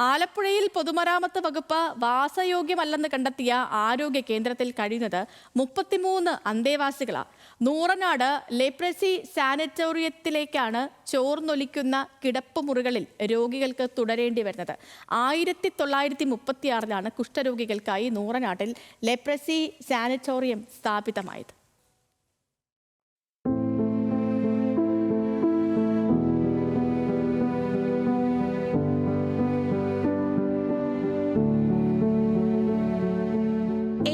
ആലപ്പുഴയിൽ പൊതുമരാമത്ത് വകുപ്പ് വാസയോഗ്യമല്ലെന്ന് കണ്ടെത്തിയ ആരോഗ്യ കേന്ദ്രത്തിൽ കഴിയുന്നത് 33 അന്തേവാസികളാണ്. നൂറനാട് ലെപ്രസി സാനിറ്റോറിയത്തിലേക്കാണ് ചോർന്നൊലിക്കുന്ന കിടപ്പുമുറികളിൽ രോഗികൾക്ക് തുടരേണ്ടി വരുന്നത്. 1936 കുഷ്ഠരോഗികൾക്കായി നൂറനാട്ടിൽ ലെപ്രസി സാനിറ്റോറിയം സ്ഥാപിതമായത്.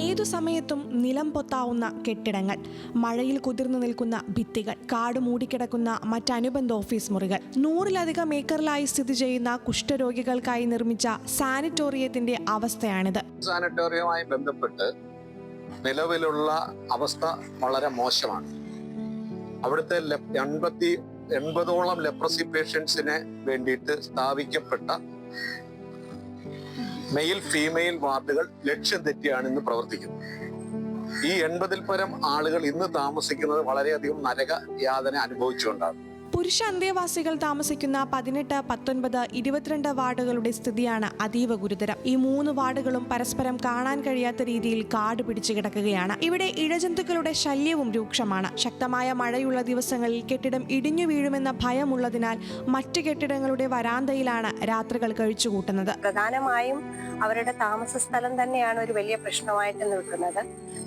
ഏതു സമയത്തും നിലം പൊത്താവുന്ന കെട്ടിടങ്ങൾ, മഴയിൽ കുതിർന്നു നിൽക്കുന്ന ഭിത്തികൾ, കാട് മൂടിക്കിടക്കുന്ന മറ്റനുബന്ധ ഓഫീസ് മുറികൾ, 100-ലധികം ഏക്കറിലായി സ്ഥിതി ചെയ്യുന്ന കുഷ്ഠരോഗികൾക്കായി നിർമ്മിച്ച സാനിറ്റോറിയത്തിന്റെ അവസ്ഥയാണിത്. സാനിറ്റോറിയവുമായി ബന്ധപ്പെട്ട് നിലവിലുള്ള അവസ്ഥ വളരെ മോശമാണ്. അവിടുത്തെ 80ഓളം ലെപ്രസി പേഷ്യൻസിന് വേണ്ടിയിട്ട് സ്ഥാപിക്കപ്പെട്ട മെയിൽ ഫീമെയിൽ വാർഡുകൾ ലക്ഷ്യം തെറ്റിയാണ് ഇന്ന് പ്രവർത്തിക്കുന്നത്. ഈ 80-ൽ പരം ആളുകൾ ഇന്ന് താമസിക്കുന്നത് വളരെയധികം നരക യാതന അനുഭവിച്ചുകൊണ്ടാണ്. പുരുഷ അന്തേവാസികൾ താമസിക്കുന്ന 18, 19, 22 വാർഡുകളുടെ സ്ഥിതിയാണ് അതീവ ഗുരുതരം. ഈ 3 വാർഡുകളും പരസ്പരം കാണാൻ കഴിയാത്ത രീതിയിൽ കാട് പിടിച്ചു കിടക്കുകയാണ്. ഇവിടെ ഇഴജന്തുക്കളുടെ ശല്യവും രൂക്ഷമാണ്. ശക്തമായ മഴയുള്ള ദിവസങ്ങളിൽ കെട്ടിടം ഇടിഞ്ഞു വീഴുമെന്ന ഭയമുള്ളതിനാൽ മറ്റു കെട്ടിടങ്ങളുടെ വരാന്തയിലാണ് രാത്രികൾ കഴിച്ചുകൂട്ടുന്നത്. പ്രധാനമായും അവരുടെ താമസ സ്ഥലം തന്നെയാണ് ഒരു വലിയ പ്രശ്നമായിട്ട് നിൽക്കുന്നത്.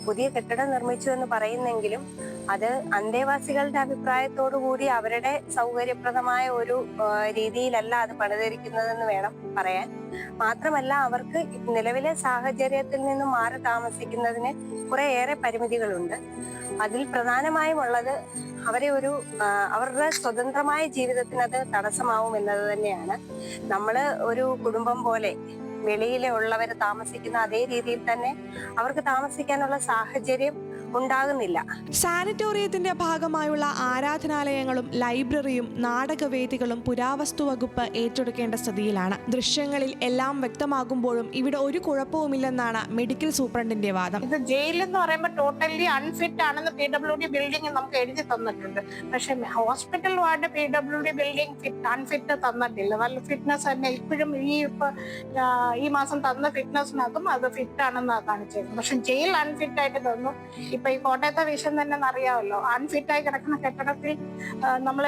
പുതിയ കെട്ടിടം നിർമ്മിച്ചു എന്ന് പറയുന്നെങ്കിലും അത് അന്തേവാസികളുടെ അഭിപ്രായത്തോടു കൂടി അവരുടെ സൗകര്യപ്രദമായ ഒരു രീതിയിലല്ല അത് പണിതിരിക്കുന്നതെന്ന് വേണം പറയാൻ. മാത്രമല്ല, അവർക്ക് നിലവിലെ സാഹചര്യത്തിൽ നിന്നും മാറി താമസിക്കുന്നതിന് കുറേയേറെ പരിമിതികളുണ്ട്. അതിൽ പ്രധാനമായും ഉള്ളത് അവരുടെ സ്വതന്ത്രമായ ജീവിതത്തിന് അത് തടസ്സമാവും എന്നത് തന്നെയാണ്. നമ്മള് ഒരു കുടുംബം പോലെ വെളിയിലെ ഉള്ളവർ താമസിക്കുന്ന അതേ രീതിയിൽ തന്നെ അവർക്ക് താമസിക്കാനുള്ള സാഹചര്യം ഉണ്ടാകുന്നില്ല. സാനിറ്റോറിയത്തിന്റെ ഭാഗമായുള്ള ആരാധനാലയങ്ങളും ലൈബ്രറിയും നാടകവേദികളും പുരാവസ്തു വകുപ്പ് ഏറ്റെടുക്കേണ്ട സ്ഥിതിയിലാണ്. ദൃശ്യങ്ങളിൽ എല്ലാം വ്യക്തമാകുമ്പോഴും ഇവിടെ ഒരു കുഴപ്പവുമില്ലെന്നാണ് മെഡിക്കൽ സൂപ്രണ്ടിന്റെ വാദം. ഇത് ജയിൽ എന്ന് പറയുമ്പോൾ ടോട്ടലി അൺഫിറ്റ് ആണെന്ന് PWD ബിൽഡിംഗ് നമുക്ക് എഴുതി തന്നിട്ടുണ്ട്. പക്ഷെ hospital ward PWD building unfit തന്നിട്ടില്ല. നല്ല ഫിറ്റ്നസ് തന്നെ ഇപ്പോഴും ഈ മാസം തന്ന ഫിറ്റ്നസിനകത്തും അത് ഫിറ്റ് ആണെന്നാണ് കാണിച്ചിരുന്നത്. പക്ഷെ ജയിൽ അൺഫിറ്റ് ആയിട്ട് തന്നു. ഇപ്പൊ ഈ കോട്ടയത്തെ വിഷയം തന്നെ അറിയാമല്ലോ, അൺഫിറ്റായി കിടക്കുന്ന കെട്ടിടത്തിൽ നമ്മൾ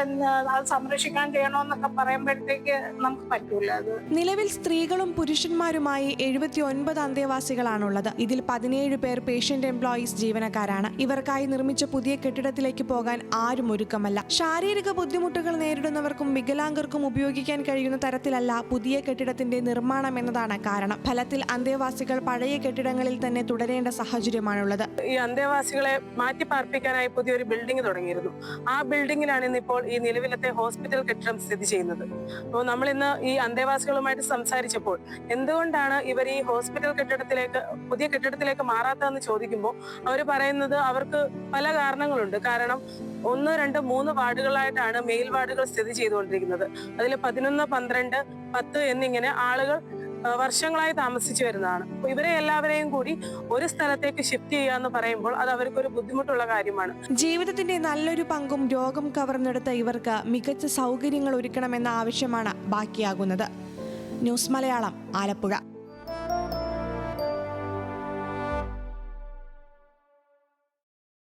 അത് സംരക്ഷിക്കാൻ ചെയ്യണമെന്നൊക്കെ പറയുമ്പോഴത്തേക്ക് നമുക്ക് പറ്റൂല. അത് നിലവിൽ സ്ത്രീകളും പുരുഷന്മാരുമായി 79 അന്തേവാസികളാണുള്ളത്. ഇതിൽ 17 പേർ പേഷ്യന്റ് എംപ്ലോയീസ് ജീവനക്കാരാണ്. ഇവർക്കായി നിർമ്മിച്ച പുതിയ കെട്ടിടത്തിലേക്ക് പോകാൻ ആരും ഒരുക്കമല്ല. ശാരീരിക ബുദ്ധിമുട്ടുകൾ നേരിടുന്നവർക്കും വികലാംഗർക്കും ഉപയോഗിക്കാൻ കഴിയുന്ന തരത്തിലല്ല പുതിയ കെട്ടിടത്തിന്റെ നിർമ്മാണം എന്നതാണ് കാരണം. ഫലത്തിൽ അന്തേവാസികൾ പഴയ കെട്ടിടങ്ങളിൽ തന്നെ തുടരേണ്ട സാഹചര്യമാണുള്ളത്. ഈ അന്തേവാസികളെ മാറ്റി പാർപ്പിക്കാനായി പുതിയൊരു ബിൽഡിംഗ് തുടങ്ങിയിരുന്നു. ആ ബിൽഡിംഗിലാണ് ഇന്നിപ്പോൾ ഈ നിലവിലത്തെ ഹോസ്പിറ്റൽ കെട്ടിടം സ്ഥിതി ചെയ്യുന്നത്. അപ്പോൾ നമ്മൾ ഇന്ന് ഈ അന്തേവാസികളുമായിട്ട് സംസാരിച്ചപ്പോൾ എന്തുകൊണ്ടാണ് ഇവർ ഈ ഹോസ്പിറ്റൽ പുതിയ കെട്ടിടത്തിലേക്ക് മാറാത്തതെന്ന് ചോദിക്കുമ്പോൾ അവർ പറയുന്നത് അവർക്ക് പല കാരണങ്ങളുണ്ട്. കാരണം 1, 2, 3 വാർഡുകളായിട്ടാണ് മെയിൽ വാർഡുകൾ സ്ഥിതി ചെയ്തുകൊണ്ടിരിക്കുന്നത്. അതിൽ 11, 12, 10 എന്നിങ്ങനെ ആളുകൾ വർഷങ്ങളായി താമസിച്ചു വരുന്നതാണ്. അപ്പൊ ഇവരെ എല്ലാവരെയും കൂടി ഒരു സ്ഥലത്തേക്ക് ഷിഫ്റ്റ് ചെയ്യാന്ന് പറയുമ്പോൾ അത് അവർക്കൊരു ബുദ്ധിമുട്ടുള്ള കാര്യമാണ്. ജീവിതത്തിന്റെ നല്ലൊരു പങ്കും രോഗം കവർന്നെടുത്ത ഇവർക്ക് മികച്ച സൗകര്യങ്ങൾ ഒരുക്കണമെന്ന ആവശ്യമാണ് ബാക്കിയാകുന്നത്. ന്യൂസ് മലയാളം, ആലപ്പുഴ.